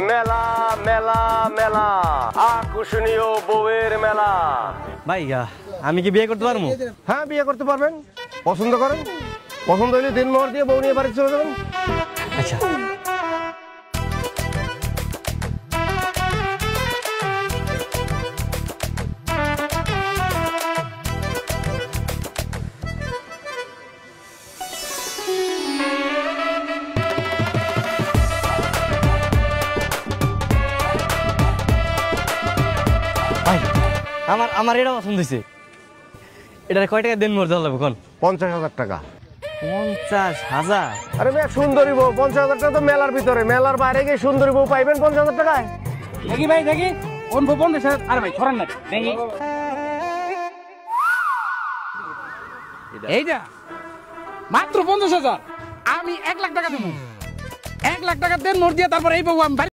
মেলা মেলা মেলা আকর্ষণীয় বউয়ের মেলা। ভাই আমি কি বিয়ে করতে পারবো? হ্যাঁ, বিয়ে করতে পারবেন। পছন্দ করেন, পছন্দ হলে দিনমোহর দিয়ে বউ নিয়ে বাড়ি চলে যাবেন। আচ্ছা ভাই, আমার এটা পছন্দ হয়েছে। এটার কয় টাকা দিন মরতে লাগবে কোন? 50,000 টাকা। 50,000? আরে মেয়ে, সুন্দরী বউ 50,000 টাকা তো মেলার ভিতরে, মেলার বাইরে গিয়ে সুন্দরী বউ পাইবেন 50,000 টাকায়? দেখি ভাই দেখি কোন বউ 50,000? আরে ভাই ছড়ান না দেখি এইটা মাত্র 50,000। আমি 1 লাখ টাকা দেবো। 1 লাখ টাকা দেন মোট দিয়ে তারপর এই বউ আমি